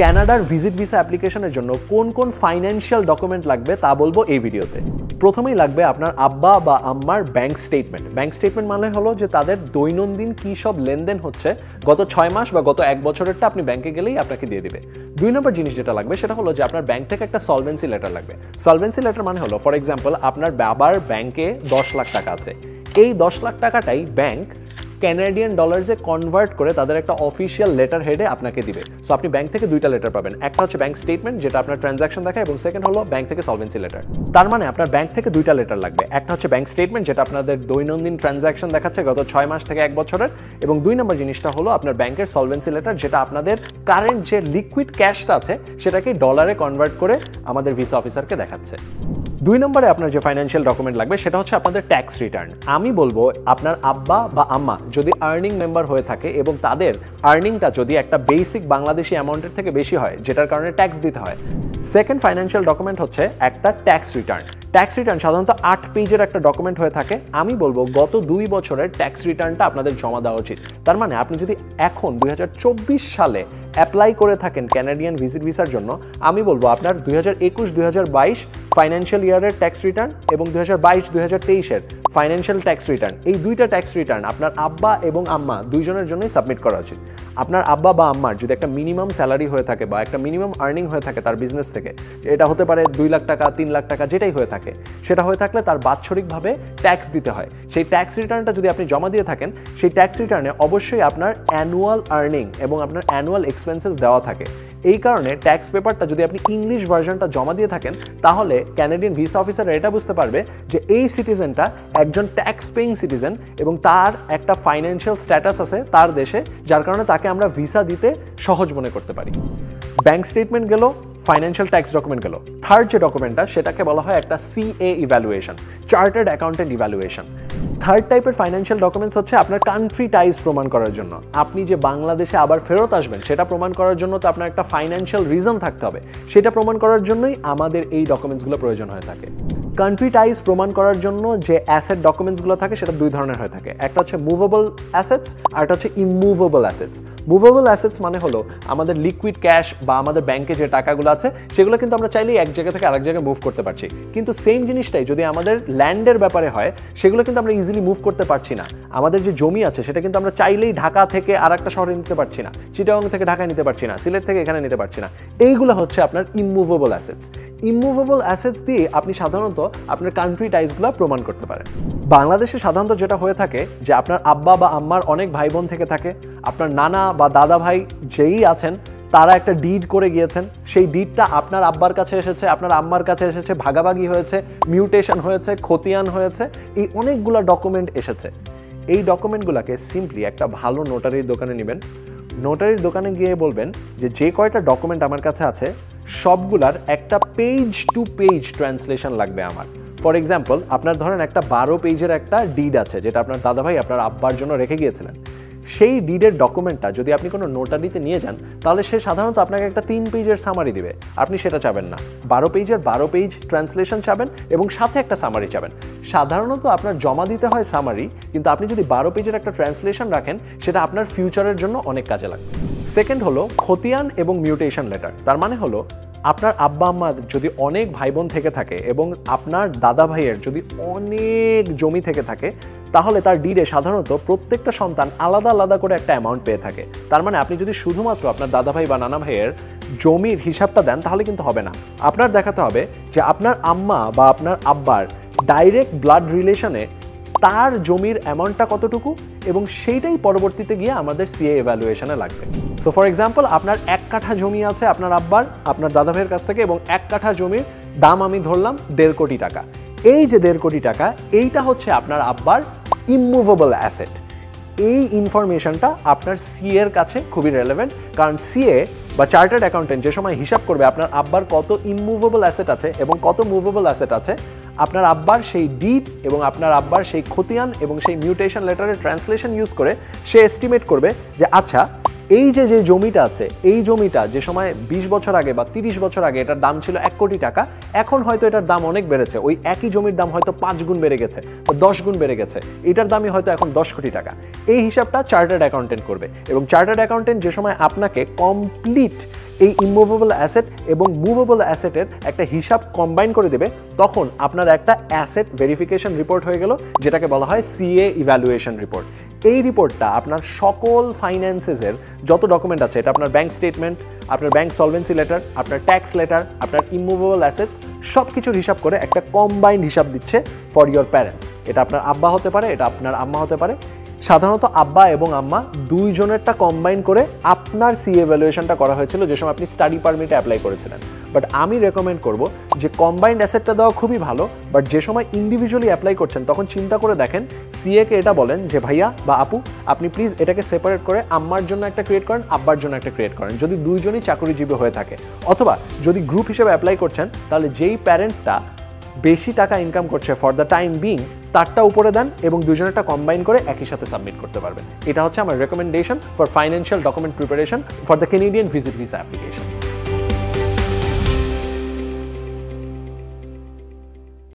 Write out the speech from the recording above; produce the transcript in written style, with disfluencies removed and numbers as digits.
কানাডার visit visa অ্যাপ্লিকেশনের জন্য কোন কোন ফাইন্যান্সিয়াল ডকুমেন্ট লাগবে তা বলবো এই ভিডিওতে। প্রথমেই লাগবে আপনার আব্বা বা আম্মার ব্যাংক স্টেটমেন্ট। ব্যাংক স্টেটমেন্ট মানে হলো যে তাদের দৈনন্দিন কী সব লেনদেন হচ্ছে গত 6 মাস বা গত 1 বছরেরটা আপনি ব্যাংকে গেলেই আপনাকে দিয়ে দিবে। 2 নম্বর জিনিস যেটা লাগবে সেটা হলো যে আপনার ব্যাংক থেকে একটা সলভেন্সি লেটার লাগবে। সলভেন্সি লেটার মানে হলো ফর এক্সাম্পল আপনার বাবার ব্যাংকে 10 লাখ টাকা আছে, এই 10 লাখ টাকাটাই ব্যাংক ক্যানাডিয়ান ডলার্সে কনভার্ট করে তাদের একটা অফিসিয়াল লেটার হেডে আপনাকে দিবে। সো আপনি ব্যাংক থেকে 2টা লেটার পাবেন, একটা হচ্ছে ব্যাংক স্টেটমেন্ট যেটা আপনার ট্রানজাকশন দেখায়, এবং সেকেন্ড হলো ব্যাংক থেকে সলভেন্সি লেটার। তার মানে আপনার ব্যাংক থেকে 2টা লেটার লাগবে, একটা হচ্ছে ব্যাংক স্টেটমেন্ট যেটা আপনাদের দৈনন্দিন ট্রানজাকশন দেখাচ্ছে গত 6 মাস থেকে 1 বছরের, এবং 2 নম্বর জিনিসটা হলো আপনার ব্যাংকের সলভেন্সি লেটার যেটা আপনাদের কারেন্ট যে লিকুইড ক্যাশটা আছে সেটাকে ডলারে কনভার্ট করে আমাদের ভিসা অফিসারকে দেখাচ্ছে। 2 নম্বরে আপনার যে ফাইন্যান্সিয়াল ডকুমেন্ট লাগবে সেটা হচ্ছে আপনাদের ট্যাক্স রিটার্ন। আমি বলবো আপনার আব্বা বা আম্মা যদি আর্নিং মেম্বার হয়ে থাকে এবং তাদের আর্নিংটা যদি একটা বেসিক বাংলাদেশি অ্যামাউন্টের থেকে বেশি হয় যেটার কারণে ট্যাক্স দিতে হয়, সেকেন্ড ফাইন্যান্সিয়াল ডকুমেন্ট হচ্ছে একটা ট্যাক্স রিটার্ন। ট্যাক্স রিটার্ন সাধারণত 8 পেজের একটা ডকুমেন্ট হয়ে থাকে। আমি বলবো গত 2 বছরের ট্যাক্স রিটার্নটা আপনাদের জমা দেওয়া উচিত। তার মানে আপনি যদি এখন 2024 সালে অ্যাপ্লাই করে থাকেন ক্যানাডিয়ান ভিজিট ভিসার জন্য, আমি বলবো আপনার 2021-2022 ফাইন্যান্সিয়াল ইয়ারের ট্যাক্স রিটার্ন এবং 2022-2023-এর ফাইন্যান্সিয়াল ট্যাক্স রিটার্ন, এই 2টা ট্যাক্স রিটার্ন আপনার আব্বা এবং আম্মা দুইজনের জন্যই সাবমিট করা উচিত। আপনার আব্বা বা আম্মার যদি একটা মিনিমাম স্যালারি হয়ে থাকে বা একটা মিনিমাম আর্নিং হয়ে থাকে তার বিজনেস থেকে, এটা হতে পারে 2 লাখ টাকা 3 লাখ টাকা যেটাই হয়ে থাকে, সেটা হয়ে থাকলে তার বাৎসরিকভাবে ট্যাক্স দিতে হয়। সেই ট্যাক্স রিটার্নটা যদি আপনি জমা দিয়ে থাকেন, সেই ট্যাক্স রিটার্নে অবশ্যই আপনার অ্যানুয়াল আর্নিং এবং আপনার অ্যানুয়াল এক্সপেন্সেস দেওয়া থাকে। এই কারণে ট্যাক্স পেপারটা যদি আপনি ইংলিশ ভার্সনটা জমা দিয়ে থাকেন তাহলে ক্যানাডিয়ান ভিসা অফিসার এটা বুঝতে পারবে যে এই সিটিজেনটা একজন ট্যাক্স পেইং সিটিজেন এবং তার একটা ফাইন্যান্সিয়াল স্ট্যাটাস আছে তার দেশে, যার কারণে তাকে আমরা ভিসা দিতে সহজ মনে করতে পারি। ব্যাংক স্টেটমেন্ট গেল, ফাইন্যান্সিয়াল ট্যাক্স ডকুমেন্ট গেল। থার্ড যে ডকুমেন্টটা সেটাকে বলা হয় একটা CA evaluation, chartered accountant evaluation. Third টাইপের ফাইন্যান্সিয়াল ডকুমেন্টস হচ্ছে আপনার কান্ট্রি টাইজ প্রমাণ করার জন্য। আপনি যে বাংলাদেশে আবার ফেরত আসবেন সেটা প্রমাণ করার জন্য তো আপনার একটা ফাইন্যান্সিয়াল রিজন থাকতে হবে, সেটা প্রমাণ করার জন্যই আমাদের এই ডকুমেন্টসগুলো প্রয়োজন হয়ে থাকে। কান্ট্রি টাইজ প্রমাণ করার জন্য যে অ্যাসেট ডকুমেন্টসগুলো থাকে সেটা 2 ধরনের হয়ে থাকে, একটা হচ্ছে মুভেবল অ্যাসেটস আর একটা হচ্ছে ইমুভেবল অ্যাসেটস। মুভেবল অ্যাসেটস মানে হলো আমাদের লিকুইড ক্যাশ বা আমাদের ব্যাংকে যে টাকাগুলো আছে সেগুলো কিন্তু আমরা চাইলেই এক জায়গা থেকে আরেক জায়গায় মুভ করতে পারছি, কিন্তু সেম জিনিসটাই যদি আমাদের ল্যান্ডের ব্যাপারে হয় সেগুলো কিন্তু আমরা ইজিলি মুভ করতে পারছি না। আমাদের যে জমি আছে সেটা কিন্তু আমরা চাইলেই ঢাকা থেকে আর একটা শহরে নিতে পারছি না, চিটাগং থেকে ঢাকায় নিতে পারছি না, সিলেট থেকে এখানে নিতে পারছি না। এইগুলো হচ্ছে আপনার ইমুভেবল অ্যাসেটস। ইমুভেবল অ্যাসেটস দিয়ে আপনি সাধারণত আপনার কান্ট্রি টাইজগুলো প্রমাণ করতে পারেন। বাংলাদেশে সাধারণত যেটা হয়ে থাকে যে আপনার আব্বা বা আম্মার অনেক ভাই বোন থেকে থাকে, আপনার নানা বা দাদা ভাই যেই আছেন তারা একটা ডিড করে গিয়েছেন, সেই ডিডটা আপনার আব্বার কাছে এসেছে, আপনার আম্মার কাছে এসেছে, ভাগাভাগি হয়েছে, মিউটেশন হয়েছে, খতিয়ান হয়েছে, এই অনেকগুলো ডকুমেন্ট এসেছে। এই ডকুমেন্টগুলোকে সিম্পলি একটা ভালো নোটারির দোকানে নেবেন, নোটারির দোকানে গিয়ে বলবেন যে যে কয়টা ডকুমেন্ট আমার কাছে আছে সবগুলার একটা পেজ টু পেজ ট্রান্সলেশন লাগবে আমার। ফর এক্সাম্পল আপনার ধরেন একটা 12 পেজের একটা ডিড আছে যেটা আপনার দাদাভাই আপনার আব্বার জন্য রেখে গিয়েছিলেন, সেই ডিডের ডকুমেন্টটা যদি আপনি কোনো নোটারিতে নিয়ে যান তাহলে সে সাধারণত আপনাকে একটা 3 পেজের সামারি দিবে, আপনি সেটা চাবেন না, 12 পেজের 12 পেজ ট্রান্সলেশন চাবেন এবং সাথে একটা সামারি চাবেন। সাধারণত আপনার জমা দিতে হয় সামারি, কিন্তু আপনি যদি 12 পেজের একটা ট্রান্সলেশন রাখেন সেটা আপনার ফিউচারের জন্য অনেক কাজে লাগবে। সেকেন্ড হলো খতিয়ান এবং মিউটেশন লেটার। তার মানে হলো আপনার আব্বা আম্মার যদি অনেক ভাই বোন থেকে থাকে এবং আপনার দাদা ভাইয়ের যদি অনেক জমি থেকে থাকে তাহলে তার ডিডে সাধারণত প্রত্যেকটা সন্তান আলাদা আলাদা করে একটা অ্যামাউন্ট পেয়ে থাকে। তার মানে আপনি যদি শুধুমাত্র আপনার দাদা ভাই বা নানা ভাইয়ের জমির হিসাবটা দেন তাহলে কিন্তু হবে না, আপনার দেখাতে হবে যে আপনার আম্মা বা আপনার আব্বার ডাইরেক্ট ব্লাড রিলেশনে তার জমির অ্যামাউন্টটা কতটুকু এবং সেইটাই পরবর্তীতে গিয়ে আমাদের CA ইভ্যালুয়েশনে লাগবে। সো ফর এক্সাম্পল আপনার 1 কাঠা জমি আছে আপনার আব্বার আপনার দাদা ভাইয়ের কাছ থেকে এবং 1 কাঠা জমির দাম আমি ধরলাম 1.5 কোটি টাকা। এই যে 1.5 কোটি টাকা এইটা হচ্ছে আপনার আব্বার ইমুভেবল অ্যাসেট। এই ইনফরমেশনটা আপনার CA এর কাছে খুবই রেলেভেন্ট, কারণ CA বা চার্টার্ড অ্যাকাউন্টেন্ট যে সময় হিসাব করবে আপনার আব্বার কত ইমুভেবল অ্যাসেট আছে এবং কত মুভেবল অ্যাসেট আছে, আপনার আব্বার সেই ডিড এবং আপনার আব্বার সেই খতিয়ান এবং সেই মিউটেশন লেটারের ট্রান্সলেশন ইউজ করে সে এস্টিমেট করবে যে আচ্ছা এই যে জমিটা আছে এই জমিটা যে সময় 20 বছর আগে বা 30 বছর আগে এটার দাম ছিল 1 কোটি টাকা, এখন হয়তো এটার দাম অনেক বেড়েছে, ওই একই জমির দাম হয়তো 5 গুণ বেড়ে গেছে বা 10 গুণ বেড়ে গেছে, এটার দামই হয়তো এখন 10 কোটি টাকা। এই হিসাবটা চার্টার্ড অ্যাকাউন্টেন্ট করবে এবং চার্টার্ড অ্যাকাউন্টেন্ট যে সময় আপনাকে কমপ্লিট এই ইমুভেবল অ্যাসেট এবং মুভেবল অ্যাসেটের একটা হিসাব কম্বাইন করে দেবে, তখন আপনার একটা অ্যাসেট ভেরিফিকেশন রিপোর্ট হয়ে গেল, যেটাকে বলা হয় সিএ ইভ্যালুয়েশন রিপোর্ট। এই রিপোর্টটা আপনার সকল ফাইন্যান্সেসের যত ডকুমেন্ট আছে, এটা আপনার ব্যাংক স্টেটমেন্ট, আপনার ব্যাংক সলভেন্সি লেটার, আপনার ট্যাক্স লেটার, আপনার ইমুভেবল অ্যাসেটস, সব কিছুর হিসাব করে একটা কম্বাইন্ড হিসাব দিচ্ছে ফর ইয়োর প্যারেন্টস। এটা আপনার আব্বা হতে পারে, এটা আপনার আম্মা হতে পারে। সাধারণত আব্বা এবং আম্মা দুইজনেরটা কম্বাইন করে আপনার সিএ ভ্যালুয়েশনটা করা হয়েছিল যে সময় আপনি স্টাডি পারমিটে অ্যাপ্লাই করেছিলেন। বাট আমি রেকমেন্ড করব যে কম্বাইন্ড অ্যাসেটটা দেওয়া খুবই ভালো, বাট যে সময় ইন্ডিভিজুয়ালি অ্যাপ্লাই করছেন তখন চিন্তা করে দেখেন, সিএকে এটা বলেন যে ভাইয়া বা আপু আপনি প্লিজ এটাকে সেপারেট করে আম্মার জন্য একটা ক্রিয়েট করেন, আব্বার জন্য একটা ক্রিয়েট করেন, যদি দুইজনই চাকরিজীবী হয়ে থাকে। অথবা যদি গ্রুপ হিসেবে অ্যাপ্লাই করছেন, তাহলে যেই প্যারেন্টটা বেশি টাকা ইনকাম করছে ফর দ্য টাইম বিং, তারটা উপরে দেন এবং দুজনেরটা কম্বাইন করে একই সাথে সাবমিট করতে পারবেন। এটা হচ্ছে আমার recommendation for financial document preparation for the Canadian visit visa application.